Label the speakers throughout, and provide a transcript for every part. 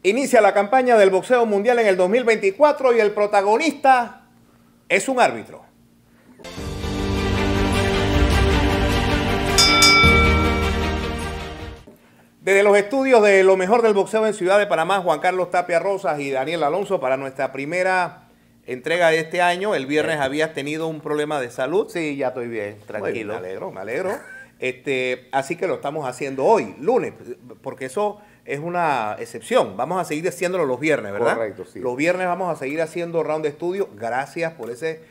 Speaker 1: Inicia la campaña del boxeo mundial en el 2024 y el protagonista es un árbitro. Desde los estudios de lo mejor del boxeo en Ciudad de Panamá, Juan Carlos Tapia Rosas y Daniel Alonso para nuestra primera entrega de este año. El viernes habías tenido un problema de salud.
Speaker 2: Sí, ya estoy bien, tranquilo.
Speaker 1: Me alegro. Así que lo estamos haciendo hoy, lunes, porque eso es una excepción. Vamos a seguir haciéndolo los viernes, ¿verdad?
Speaker 2: Correcto, sí.
Speaker 1: Los viernes vamos a seguir haciendo round de estudio. Gracias por ese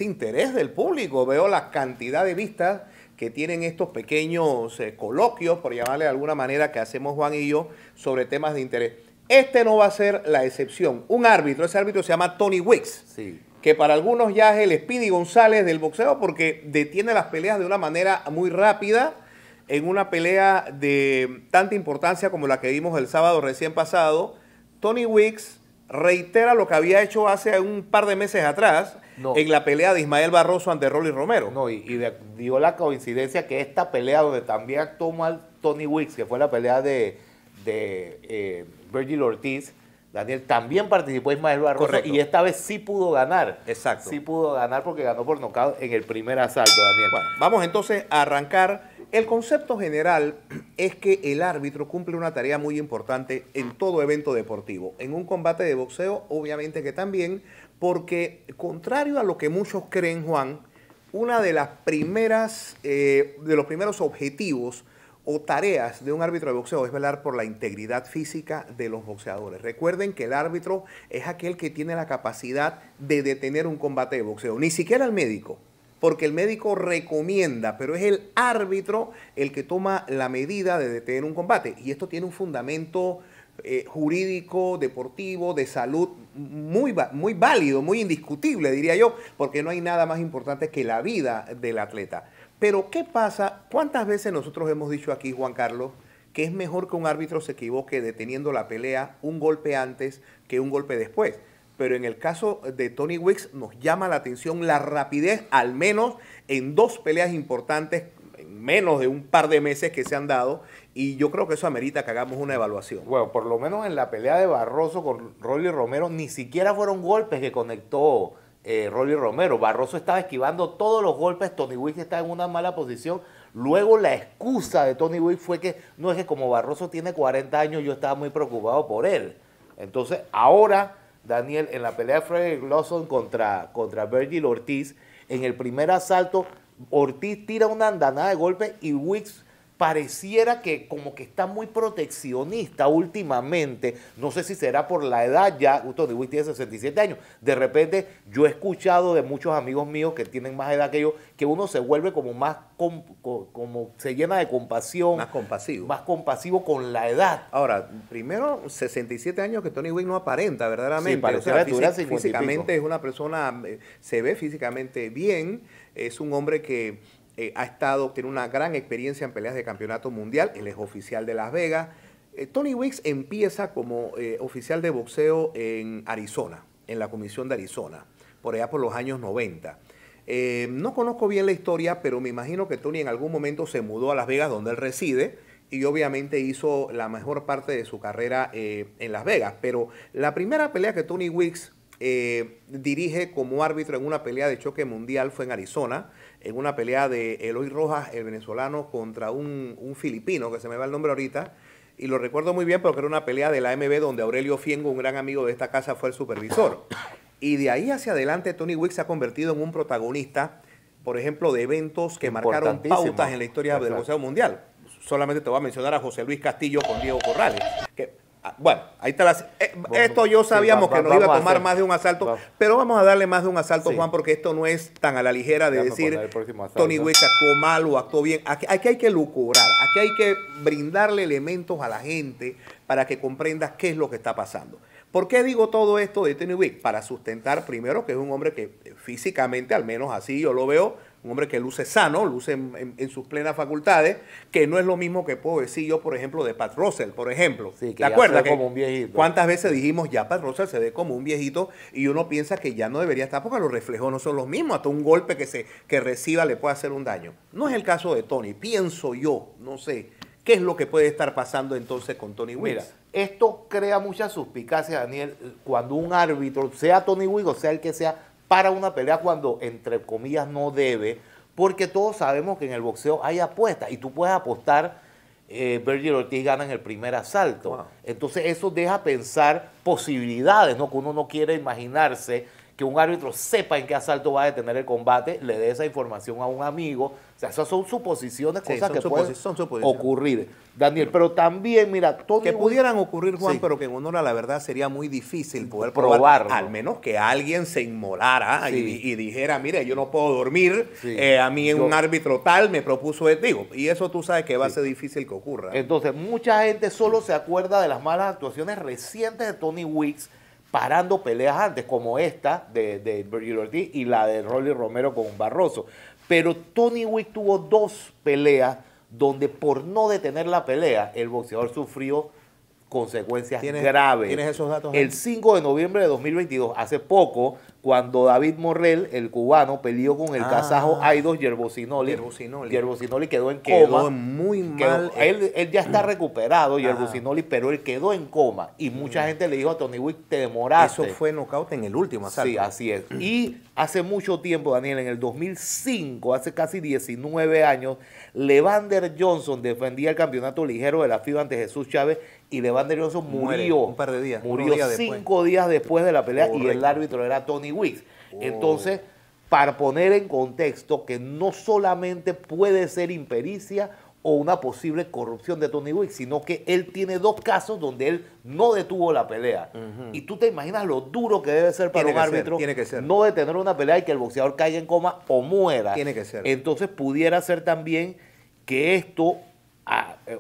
Speaker 1: interés del público. Veo la cantidad de vistas que tienen estos pequeños coloquios, por llamarle de alguna manera, que hacemos Juan y yo sobre temas de interés. Este no va a ser la excepción. Un árbitro, ese árbitro se llama Tony Weeks.
Speaker 2: Sí.
Speaker 1: Que para algunos ya es el Speedy González del boxeo porque detiene las peleas de una manera muy rápida. En una pelea de tanta importancia como la que vimos el sábado recién pasado, Tony Weeks reitera lo que había hecho hace un par de meses atrás en la pelea de Ismael Barroso ante Rolly Romero.
Speaker 2: No, dio la coincidencia que esta pelea donde también actuó mal Tony Weeks, que fue la pelea de Virgil Ortiz, Daniel, también participó Ismael Barroso. Correcto. Y esta vez sí pudo ganar.
Speaker 1: Exacto.
Speaker 2: Sí pudo ganar porque ganó por nocaut en el primer asalto, Daniel.
Speaker 1: Bueno, vamos entonces a arrancar. El concepto general es que el árbitro cumple una tarea muy importante en todo evento deportivo. En un combate de boxeo, obviamente que también, porque contrario a lo que muchos creen, Juan, una de las primeras, de los primeros objetivos o tareas de un árbitro de boxeo es velar por la integridad física de los boxeadores. Recuerden que el árbitro es aquel que tiene la capacidad de detener un combate de boxeo, ni siquiera el médico, porque el médico recomienda, pero es el árbitro el que toma la medida de detener un combate. Y esto tiene un fundamento jurídico, deportivo, de salud, muy válido, muy indiscutible, diría yo, porque no hay nada más importante que la vida del atleta. Pero, ¿qué pasa? ¿Cuántas veces nosotros hemos dicho aquí, Juan Carlos, que es mejor que un árbitro se equivoque deteniendo la pelea un golpe antes que un golpe después? Pero en el caso de Tony Weeks nos llama la atención la rapidez, al menos en dos peleas importantes, en menos de un par de meses que se han dado, y yo creo que eso amerita que hagamos una evaluación.
Speaker 2: Bueno, por lo menos en la pelea de Barroso con Rolly Romero, ni siquiera fueron golpes que conectó Rolly Romero. Barroso estaba esquivando todos los golpes, Tony Weeks estaba en una mala posición. Luego la excusa de Tony Weeks fue que no, es que como Barroso tiene 40 años, yo estaba muy preocupado por él. Entonces, ahora, Daniel, en la pelea de Frederick Lawson contra Virgil Ortiz, en el primer asalto, Ortiz tira una andanada de golpes y Weeks pareciera que como que está muy proteccionista últimamente. No sé si será por la edad ya. Tony Weeks tiene 67 años. De repente yo he escuchado de muchos amigos míos que tienen más edad que yo, que uno se vuelve como más, como se llena de compasión.
Speaker 1: Más compasivo.
Speaker 2: Más compasivo con la edad.
Speaker 1: Ahora, primero, 67 años que Tony Weeks no aparenta verdaderamente.
Speaker 2: Sí, pareciera
Speaker 1: físicamente es una persona, se ve físicamente bien, es un hombre que tiene una gran experiencia en peleas de campeonato mundial, él es oficial de Las Vegas. Tony Weeks empieza como oficial de boxeo en Arizona, en la Comisión de Arizona, por allá por los años 90. No conozco bien la historia, pero me imagino que Tony en algún momento se mudó a Las Vegas, donde él reside, y obviamente hizo la mejor parte de su carrera en Las Vegas. Pero la primera pelea que Tony Weeks dirige como árbitro en una pelea de choque mundial fue en Arizona, en una pelea de Eloy Rojas, el venezolano, contra un filipino, que se me va el nombre ahorita, y lo recuerdo muy bien porque era una pelea de la AMB donde Aurelio Fiengo, un gran amigo de esta casa, fue el supervisor. Y de ahí hacia adelante Tony Weeks se ha convertido en un protagonista, por ejemplo, de eventos que marcaron pautas en la historia del boxeo mundial. Solamente te voy a mencionar a José Luis Castillo con Diego Corrales, que bueno, ahí está esto yo sabíamos que nos iba a tomar más de un asalto, pero vamos a darle más de un asalto, Juan, porque esto no es tan a la ligera de decir Tony Weeks actuó mal o actuó bien. Aquí hay que lucubrar, aquí hay que brindarle elementos a la gente para que comprendas qué es lo que está pasando. ¿Por qué digo todo esto de Tony Weeks? Para sustentar primero que es un hombre que físicamente, al menos así yo lo veo, un hombre que luce sano, luce en sus plenas facultades, que no es lo mismo que puedo decir yo, por ejemplo, de Pat Russell, por ejemplo.
Speaker 2: Sí, que
Speaker 1: ¿te acuerdas?
Speaker 2: Se ve como un viejito.
Speaker 1: ¿Cuántas veces dijimos ya Pat Russell se ve como un viejito y uno piensa que ya no debería estar porque los reflejos no son los mismos, hasta un golpe que reciba le puede hacer un daño? No es el caso de Tony, pienso yo, no sé, ¿Qué es lo que puede estar pasando entonces con Tony Weeks?
Speaker 2: Mira, esto crea mucha suspicacia, Daniel, cuando un árbitro, sea Tony Weeks o sea el que sea, para una pelea cuando, entre comillas, no debe, porque todos sabemos que en el boxeo hay apuestas y tú puedes apostar, Vergil Ortiz gana en el primer asalto.
Speaker 1: Wow.
Speaker 2: Entonces eso deja pensar posibilidades, ¿no? Que uno no quiere imaginarse que un árbitro sepa en qué asalto va a detener el combate, le dé esa información a un amigo. O sea, esas son suposiciones,
Speaker 1: Sí,
Speaker 2: cosas
Speaker 1: son
Speaker 2: que pueden
Speaker 1: suposiciones.
Speaker 2: ocurrir. Daniel, pero también, mira, Tony
Speaker 1: Que
Speaker 2: Weeks-
Speaker 1: pudieran ocurrir, Juan,
Speaker 2: Sí.
Speaker 1: pero que en honor a la verdad sería muy difícil poder
Speaker 2: Probarlo.
Speaker 1: al menos que alguien se inmolara
Speaker 2: Sí.
Speaker 1: y dijera, mire, yo no puedo dormir,
Speaker 2: Sí.
Speaker 1: a mí un
Speaker 2: Yo-
Speaker 1: árbitro tal me propuso esto. Digo, y eso tú sabes que va a ser difícil que ocurra.
Speaker 2: Entonces, mucha gente solo se acuerda de las malas actuaciones recientes de Tony Weeks parando peleas antes, como esta de Vergil Ortiz y la de Rolly Romero con Barroso. Pero Tony Weeks tuvo 2 peleas donde por no detener la pelea, el boxeador sufrió consecuencias graves.
Speaker 1: ¿Tienes esos datos ahí?
Speaker 2: El 5 de noviembre de 2022, hace poco, cuando David Morrell, el cubano, peleó con el kazajo Aidos Yerbosinoli. Yerbosinoli quedó en coma.
Speaker 1: Quedó muy mal.
Speaker 2: Él ya está recuperado, Yerbosinoli, pero él quedó en coma. Y mucha gente le dijo a Tony Weeks, te demoraste.
Speaker 1: Eso fue nocaut en el último asalto.
Speaker 2: Sí, así es. Y hace mucho tiempo, Daniel, en el 2005, hace casi 19 años, Levander Johnson defendía el campeonato ligero de la FIBA ante Jesús Chávez y Levander Johnson
Speaker 1: Muere
Speaker 2: murió.
Speaker 1: un par de días,
Speaker 2: Murió
Speaker 1: unos días después.
Speaker 2: 5 días después de la pelea y
Speaker 1: Correcto.
Speaker 2: el árbitro era Tony Weeks.
Speaker 1: Oh.
Speaker 2: Entonces, para poner en contexto que no solamente puede ser impericia o una posible corrupción de Tony Weeks, sino que él tiene 2 casos donde él no detuvo la pelea. Y tú te imaginas lo duro que debe ser para
Speaker 1: Tiene
Speaker 2: un
Speaker 1: que ser,
Speaker 2: árbitro
Speaker 1: tiene que ser.
Speaker 2: no detener una pelea y que el boxeador caiga en coma o muera.
Speaker 1: Tiene que ser.
Speaker 2: Entonces pudiera ser también que esto,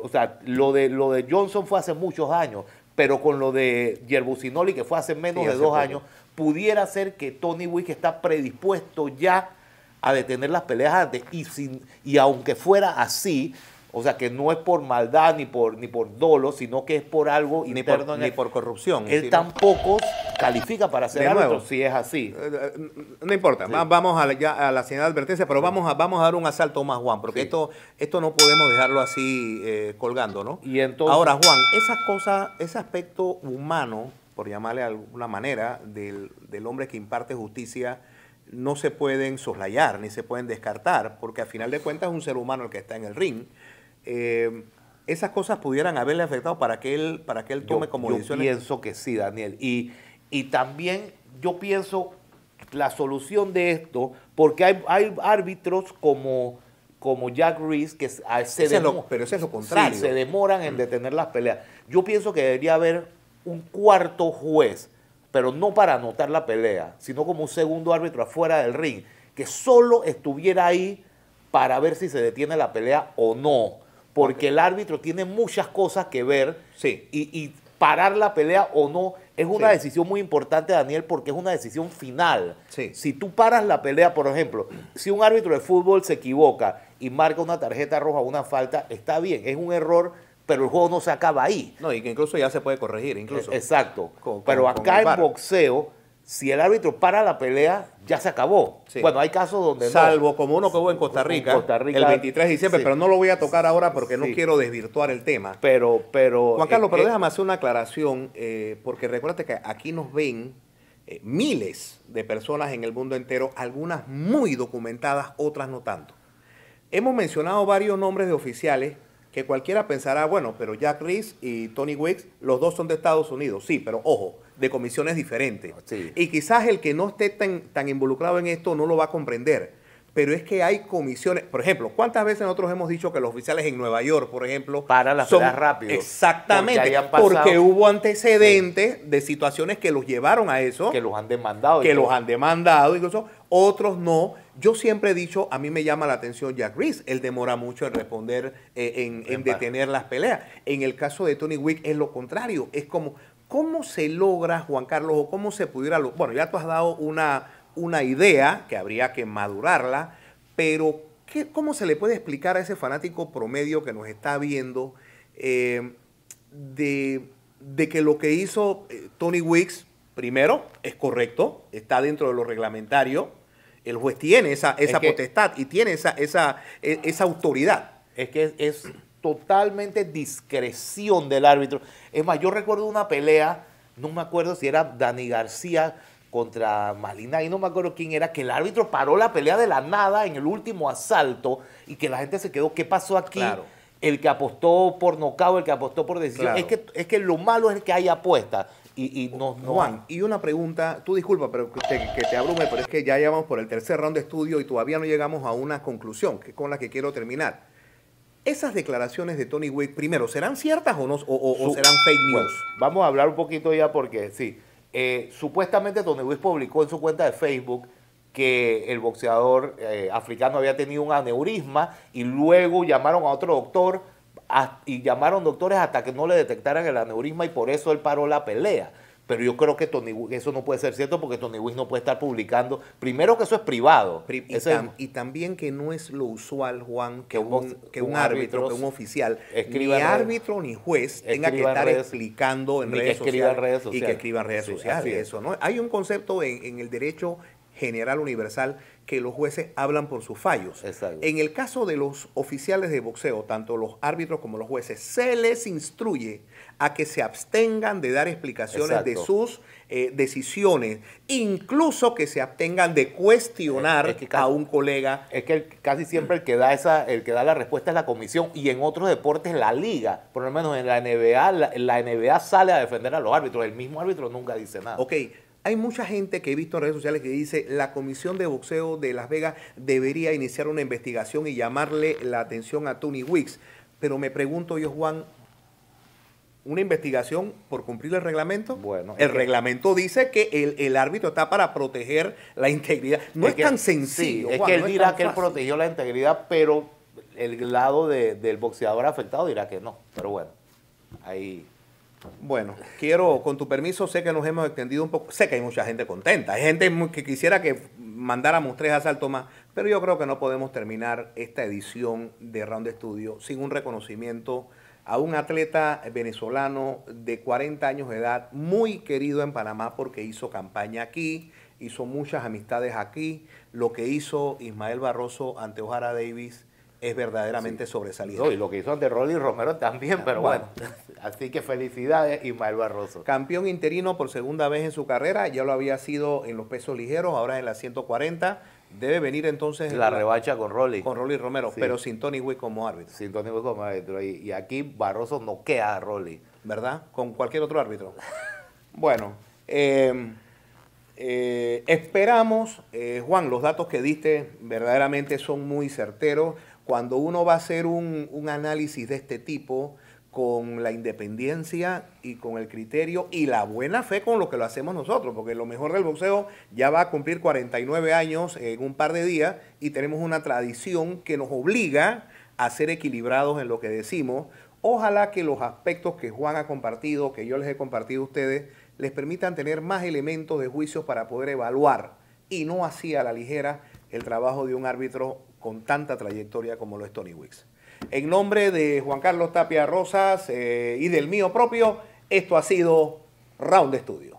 Speaker 2: o sea, lo de Johnson fue hace muchos años, pero con lo de Yerbosinoli, que fue hace menos
Speaker 1: Sí,
Speaker 2: de
Speaker 1: hace
Speaker 2: 2
Speaker 1: poco.
Speaker 2: años, pudiera ser que Tony Weeks está predispuesto ya a detener las peleas antes. Y aunque fuera así, o sea, que no es por maldad ni por dolo, sino que es por algo
Speaker 1: Ni
Speaker 2: interno
Speaker 1: por,
Speaker 2: en
Speaker 1: ni
Speaker 2: él.
Speaker 1: por corrupción.
Speaker 2: Él
Speaker 1: sino-
Speaker 2: tampoco califica para ser
Speaker 1: De
Speaker 2: árbitro
Speaker 1: nuevo.
Speaker 2: si es así.
Speaker 1: No importa, vamos ya a la señal de advertencia, pero vamos a dar un asalto más, Juan, porque
Speaker 2: Sí.
Speaker 1: esto no podemos dejarlo así colgando, ¿no?
Speaker 2: Y entonces-
Speaker 1: Ahora, Juan, esas cosas, ese aspecto humano, por llamarle de alguna manera, del hombre que imparte justicia, no se pueden soslayar ni se pueden descartar, porque al final de cuentas es un ser humano el que está en el ring. Esas cosas pudieran haberle afectado para que él tome como
Speaker 2: yo
Speaker 1: decisiones.
Speaker 2: pienso que sí, Daniel. Y también yo pienso la solución de esto, porque hay árbitros como Jack Reese que
Speaker 1: Pero ese es lo contrario.
Speaker 2: sí, se demoran en detener las peleas. Yo pienso que debería haber un cuarto juez, pero no para anotar la pelea, sino como un segundo árbitro afuera del ring, que solo estuviera ahí para ver si se detiene la pelea o no. Porque el árbitro tiene muchas cosas que ver
Speaker 1: Sí.
Speaker 2: y parar la pelea o no es una
Speaker 1: Sí.
Speaker 2: decisión muy importante, Daniel, porque es una decisión final.
Speaker 1: Sí.
Speaker 2: Si tú paras la pelea, por ejemplo, si un árbitro de fútbol se equivoca y marca una tarjeta roja o una falta, está bien, es un error, pero el juego no se acaba ahí.
Speaker 1: No, y que incluso ya se puede corregir, incluso.
Speaker 2: Exacto.
Speaker 1: Con
Speaker 2: Pero
Speaker 1: el
Speaker 2: acá en
Speaker 1: VAR.
Speaker 2: boxeo, si el árbitro para la pelea, ya se acabó.
Speaker 1: Sí.
Speaker 2: Bueno, hay casos donde
Speaker 1: Salvo como uno que hubo en Costa
Speaker 2: En
Speaker 1: Rica,
Speaker 2: Costa Rica,
Speaker 1: el 23 de diciembre,
Speaker 2: sí.
Speaker 1: pero no lo voy a tocar ahora porque no
Speaker 2: Sí.
Speaker 1: quiero desvirtuar el tema.
Speaker 2: Pero
Speaker 1: Juan Carlos, pero déjame hacer una aclaración, porque recuérdate que aquí nos ven miles de personas en el mundo entero, algunas muy documentadas, otras no tanto. Hemos mencionado varios nombres de oficiales que cualquiera pensará, bueno, pero Jack Reese y Tony Weeks, los dos son de Estados Unidos, sí, pero ojo, de comisiones diferentes.
Speaker 2: Sí.
Speaker 1: Y quizás el que no esté tan involucrado en esto no lo va a comprender. Pero es que hay comisiones, por ejemplo, ¿cuántas veces nosotros hemos dicho que los oficiales en Nueva York, por ejemplo,
Speaker 2: Para las peleas rápido?
Speaker 1: Exactamente,
Speaker 2: Porque hayan pasado-
Speaker 1: porque hubo antecedentes de situaciones que los llevaron a eso,
Speaker 2: que los han demandado. y
Speaker 1: que
Speaker 2: todo.
Speaker 1: los han demandado, incluso otros no. Yo siempre he dicho, a mí me llama la atención Jack Reese, él demora mucho en responder, en detener las peleas. En el caso de Tony Weeks es lo contrario, es como, ¿cómo se logra, Juan Carlos, o cómo se pudiera, bueno, ya tú has dado una idea que habría que madurarla, pero ¿cómo se le puede explicar a ese fanático promedio que nos está viendo de que lo que hizo Tony Weeks, primero, es correcto, está dentro de lo reglamentario, el juez tiene esa
Speaker 2: que-
Speaker 1: potestad y tiene esa autoridad?
Speaker 2: Es que es totalmente discreción del árbitro. Es más, yo recuerdo una pelea, no me acuerdo si era Dani García contra Malina, y no me acuerdo quién era, que el árbitro paró la pelea de la nada en el último asalto y que la gente se quedó, ¿qué pasó aquí?
Speaker 1: Claro.
Speaker 2: El que apostó por nocaut, el que apostó por decisión.
Speaker 1: Claro.
Speaker 2: Es que lo malo es que hay apuestas. Y no
Speaker 1: Juan, y una pregunta, tú disculpa, pero que te abrume, pero es que ya llevamos por el tercer round de estudio y todavía no llegamos a una conclusión, que es con la que quiero terminar. Esas declaraciones de Tony Wick, primero, ¿serán ciertas o no o serán fake news?
Speaker 2: Bueno, vamos a hablar un poquito ya porque sí. Supuestamente Tony Wick publicó en su cuenta de Facebook que el boxeador africano había tenido un aneurisma y luego llamaron a otro doctor y llamaron doctores hasta que no le detectaran el aneurisma y por eso él paró la pelea. Pero yo creo que Tony Wick, eso no puede ser cierto porque Tony Wick no puede estar publicando. Primero que eso es privado.
Speaker 1: Y también que no es lo usual, Juan, que un árbitro, que un oficial, ni árbitro ni juez tenga que estar explicando en redes sociales y que escriba en redes sociales. Eso, ¿no? Hay un concepto en el derecho general universal que los jueces hablan por sus fallos.
Speaker 2: Exacto.
Speaker 1: En el caso de los oficiales de boxeo, tanto los árbitros como los jueces, se les instruye a que se abstengan de dar explicaciones de sus decisiones, incluso que se abstengan de cuestionar a un colega.
Speaker 2: Es que casi siempre el que da la respuesta es la comisión y en otros deportes la liga, por lo menos en la NBA, la NBA sale a defender a los árbitros, el mismo árbitro nunca dice nada.
Speaker 1: Ok. Hay mucha gente que he visto en redes sociales que dice la Comisión de Boxeo de Las Vegas debería iniciar una investigación y llamarle la atención a Tony Wicks. Pero me pregunto yo, Juan, ¿una investigación por cumplir el reglamento?
Speaker 2: Bueno,
Speaker 1: el reglamento dice que el árbitro está para proteger la integridad. No es tan sencillo.
Speaker 2: Sí,
Speaker 1: Juan,
Speaker 2: es que él
Speaker 1: no
Speaker 2: dirá que él protegió la integridad, pero el lado del boxeador afectado dirá que no. Pero bueno, ahí...
Speaker 1: Bueno, quiero, con tu permiso, sé que nos hemos extendido un poco, sé que hay mucha gente contenta, hay gente que quisiera que mandáramos 3 asaltos más, pero yo creo que no podemos terminar esta edición de Round de Estudio sin un reconocimiento a un atleta venezolano de 40 años de edad, muy querido en Panamá porque hizo campaña aquí, hizo muchas amistades aquí. Lo que hizo Ismael Barroso ante Ojara Davis es verdaderamente sobresaliente.
Speaker 2: No, y lo que hizo ante Rolly Romero también, pero bueno. Así que felicidades, Ismael Barroso.
Speaker 1: Campeón interino por segunda vez en su carrera, ya lo había sido en los pesos ligeros, ahora en las 140. Debe venir entonces
Speaker 2: la revancha con Rolly.
Speaker 1: Con Rolly Romero, sí, pero sin Tony Wick como árbitro.
Speaker 2: Sin Tony Wick como árbitro. Y aquí Barroso noquea a Rolly.
Speaker 1: ¿Verdad? Con cualquier otro árbitro. Bueno, esperamos, Juan, los datos que diste verdaderamente son muy certeros. Cuando uno va a hacer un análisis de este tipo, con la independencia y con el criterio y la buena fe con lo que lo hacemos nosotros, porque lo mejor del boxeo ya va a cumplir 49 años en un par de días y tenemos una tradición que nos obliga a ser equilibrados en lo que decimos. Ojalá que los aspectos que Juan ha compartido, que yo les he compartido a ustedes, les permitan tener más elementos de juicio para poder evaluar y no así a la ligera el trabajo de un árbitro con tanta trayectoria como lo es Tony Wicks. En nombre de Juan Carlos Tapia Rosas y del mío propio, esto ha sido Round de Estudio.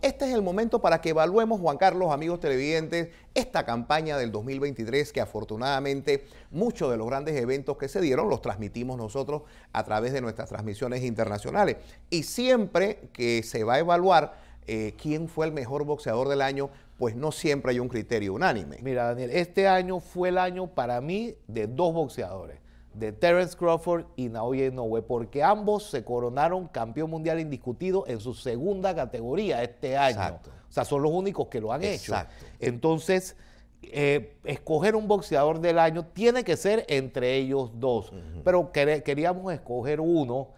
Speaker 1: Este es el momento para que evaluemos, Juan Carlos, amigos televidentes, esta campaña del 2023 que afortunadamente muchos de los grandes eventos que se dieron los transmitimos nosotros a través de nuestras transmisiones internacionales. Y siempre que se va a evaluar quién fue el mejor boxeador del año, pues no siempre hay un criterio unánime.
Speaker 2: Mira, Daniel, este año fue el año para mí de 2 boxeadores, de Terence Crawford y Naoya Inoue, porque ambos se coronaron campeón mundial indiscutido en su segunda categoría este año.
Speaker 1: Exacto.
Speaker 2: O sea, son los únicos que lo han
Speaker 1: Exacto.
Speaker 2: hecho. Entonces, escoger un boxeador del año tiene que ser entre ellos 2, pero queríamos escoger uno.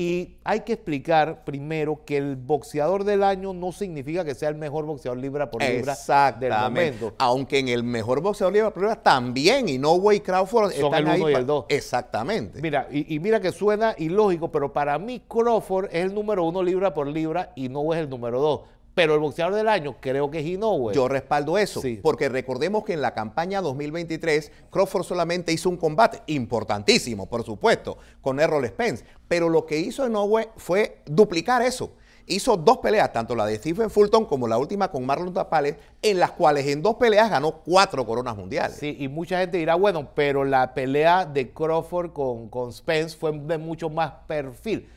Speaker 2: Y hay que explicar primero que el boxeador del año no significa que sea el mejor boxeador libra por libra del momento.
Speaker 1: Aunque en el mejor boxeador libra por libra también Inoue y Crawford
Speaker 2: son el 1 y el 2.
Speaker 1: Exactamente.
Speaker 2: Mira, y mira que suena ilógico, pero para mí Crawford es el número 1 libra por libra y Inoue es el número 2. Pero el boxeador del año creo que es Inoue.
Speaker 1: Yo respaldo eso,
Speaker 2: sí,
Speaker 1: porque recordemos que en la campaña 2023 Crawford solamente hizo un combate importantísimo, por supuesto, con Errol Spence, pero lo que hizo Inoue fue duplicar eso. hizo 2 peleas, tanto la de Stephen Fulton como la última con Marlon Tapales, en las cuales en 2 peleas ganó 4 coronas mundiales.
Speaker 2: Sí, y mucha gente dirá, bueno, pero la pelea de Crawford con Spence fue de mucho más perfil.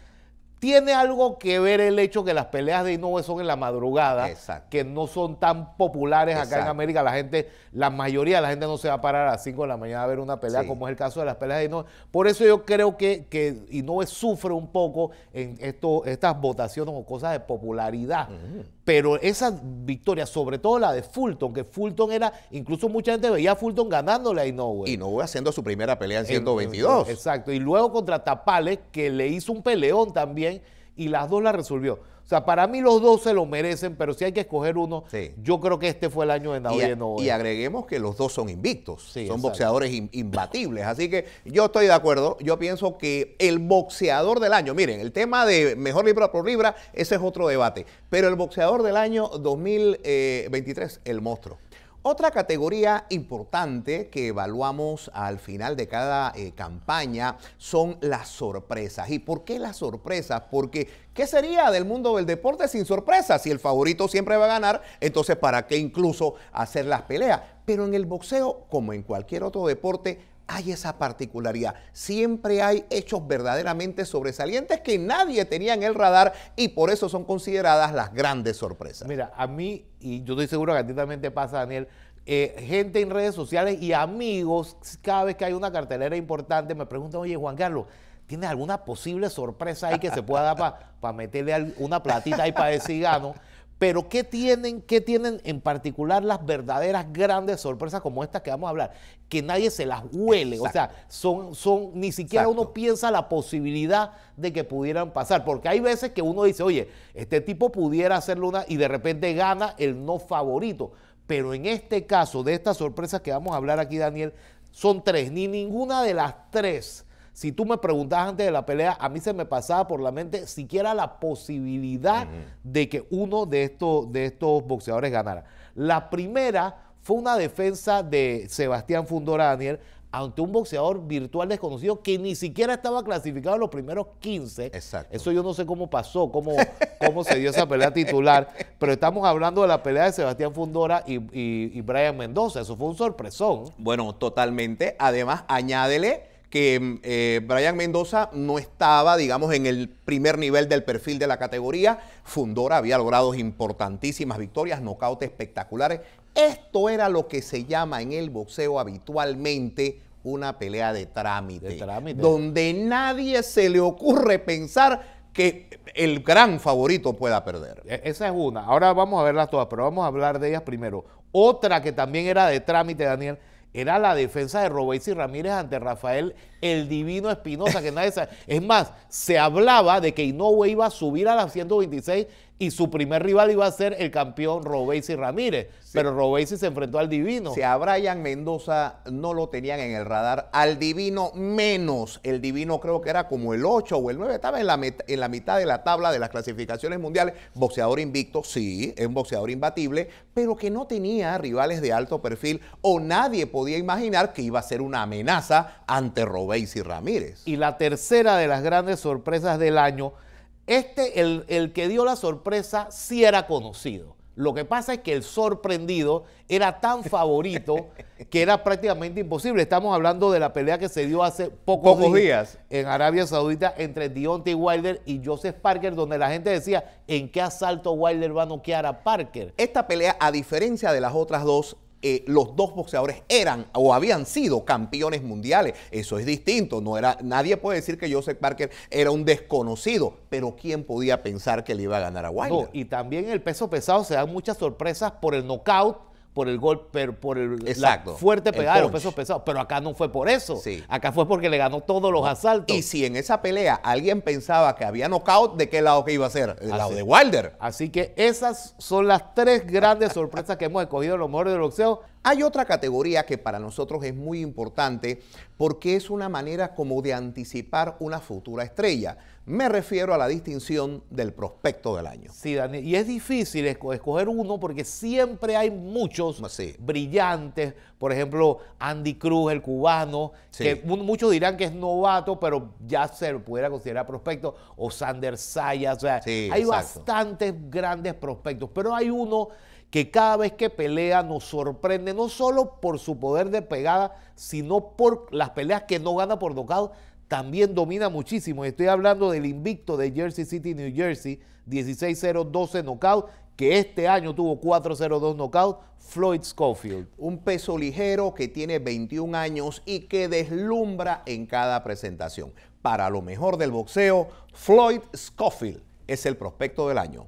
Speaker 2: Tiene algo que ver el hecho que las peleas de Inoue son en la madrugada,
Speaker 1: Exacto.
Speaker 2: que no son tan populares acá
Speaker 1: Exacto.
Speaker 2: en América. La mayoría de la gente no se va a parar a las 5 de la mañana a ver una pelea,
Speaker 1: Sí.
Speaker 2: como es el caso de las peleas de Inoue. Por eso yo creo que Inoue sufre un poco en estas votaciones o cosas de popularidad. Pero esas victorias, sobre todo la de Fulton, que Fulton era, incluso mucha gente veía a Fulton ganándole a Inoue.
Speaker 1: Inoue haciendo su primera pelea en 122.
Speaker 2: Exacto, y luego contra Tapales, que le hizo un peleón también, y las 2 la resolvió. O sea, para mí los 2 se lo merecen, pero si hay que escoger uno,
Speaker 1: Sí.
Speaker 2: yo creo que este fue el año de Naoya Inoue.
Speaker 1: Y agreguemos que los 2 son invictos,
Speaker 2: Sí,
Speaker 1: son
Speaker 2: exacto.
Speaker 1: boxeadores imbatibles. Así que yo estoy de acuerdo. Yo pienso que el boxeador del año, miren, el tema de mejor libra por libra, ese es otro debate. Pero el boxeador del año 2023, el monstruo. Otra categoría importante que evaluamos al final de cada campaña son las sorpresas. ¿Y por qué las sorpresas? Porque ¿qué sería del mundo del deporte sin sorpresas? Si el favorito siempre va a ganar, entonces ¿para qué incluso hacer las peleas? Pero en el boxeo, como en cualquier otro deporte, hay esa particularidad. Siempre hay hechos verdaderamente sobresalientes que nadie tenía en el radar y por eso son consideradas las grandes sorpresas.
Speaker 2: Mira, a mí, y yo estoy seguro que a ti también te pasa, Daniel, gente en redes sociales y amigos, cada vez que hay una cartelera importante, me preguntan, oye, Juan Carlos, ¿tienes alguna posible sorpresa ahí que se pueda dar para meterle una platita ahí para decir gano? Pero ¿qué tienen en particular las verdaderas grandes sorpresas como estas que vamos a hablar? Que nadie se las huele. Exacto. O sea, ni siquiera
Speaker 1: Exacto.
Speaker 2: uno piensa la posibilidad de que pudieran pasar. Porque hay veces que uno dice, oye, este tipo pudiera hacerlo una y de repente gana el no favorito. Pero en este caso, de estas sorpresas que vamos a hablar aquí, Daniel, son 3. Ni ninguna de las 3. Si tú me preguntabas antes de la pelea, a mí se me pasaba por la mente siquiera la posibilidad de que uno de estos boxeadores ganara. La primera fue una defensa de Sebastián Fundora, Daniel, ante un boxeador virtual desconocido que ni siquiera estaba clasificado en los primeros 15.
Speaker 1: Exacto.
Speaker 2: Eso yo no sé cómo pasó, cómo se dio esa pelea titular, pero estamos hablando de la pelea de Sebastián Fundora y Brian Mendoza. Eso fue un sorpresón.
Speaker 1: Bueno, totalmente. Además, añádele que Brian Mendoza no estaba, digamos, en el primer nivel del perfil de la categoría. Fundora había logrado importantísimas victorias, nocautes espectaculares. Esto era lo que se llama en el boxeo habitualmente una pelea de trámite, donde nadie se le ocurre pensar que el gran favorito pueda perder.
Speaker 2: Esa es una. Ahora vamos a verlas todas, pero vamos a hablar de ellas primero. Otra que también era de trámite, Daniel, era la defensa de Robeisy Ramírez ante Rafael el Divino Espinosa, que nadie sabe. Es más, se hablaba de que Inoue iba a subir a las 126 y su primer rival iba a ser el campeón Robeisy Ramírez, sí. Pero Robeisy se enfrentó al Divino.
Speaker 1: Si a Brian Mendoza no lo tenían en el radar, al Divino menos. El Divino creo que era como el 8 o el 9, estaba en la mitad de la tabla de las clasificaciones mundiales. Boxeador invicto, sí, es un boxeador imbatible, pero que no tenía rivales de alto perfil o nadie podía imaginar que iba a ser una amenaza ante Robeisy Ramírez.
Speaker 2: Y la tercera de las grandes sorpresas del año, el que dio la sorpresa sí era conocido. Lo que pasa es que el sorprendido era tan favorito que era prácticamente imposible. Estamos hablando de la pelea que se dio hace pocos días en Arabia Saudita entre Deontay Wilder y Joseph Parker, donde la gente decía, ¿en qué asalto Wilder va a noquear a Parker?
Speaker 1: Esta pelea, a diferencia de las otras dos, los dos boxeadores eran o habían sido campeones mundiales. Eso es distinto. Nadie puede decir que Joseph Parker era un desconocido, pero ¿quién podía pensar que le iba a ganar a Wilder?
Speaker 2: No, y también en el peso pesado se dan muchas sorpresas por el knockout, por el golpe, por la fuerte pegada de los pesos pesados. Pero acá no fue por eso. Sí. Acá fue porque le ganó todos los asaltos.
Speaker 1: Y si en esa pelea alguien pensaba que había knockout, ¿de qué lado que iba a ser? Del lado de Wilder.
Speaker 2: Así que esas son las 3 grandes sorpresas que hemos escogido en los mejores del boxeo.
Speaker 1: Hay otra categoría que para nosotros es muy importante porque es una manera como de anticipar una futura estrella. Me refiero a la distinción del prospecto del año.
Speaker 2: Sí, Daniel, y es difícil escoger uno porque siempre hay muchos brillantes. Por ejemplo, Andy Cruz, el cubano, que muchos dirán que es novato, pero ya se pudiera considerar prospecto. O Sander Sayas, o sea, hay bastantes grandes prospectos, pero hay uno que cada vez que pelea nos sorprende, no solo por su poder de pegada, sino por las peleas que no gana por nocaut, también domina muchísimo. Estoy hablando del invicto de Jersey City, New Jersey, 16-0-12 knockout, que este año tuvo 4-0-2 knockout, Floyd Schofield.
Speaker 1: Un peso ligero que tiene 21 años y que deslumbra en cada presentación. Para lo mejor del boxeo, Floyd Schofield es el prospecto del año.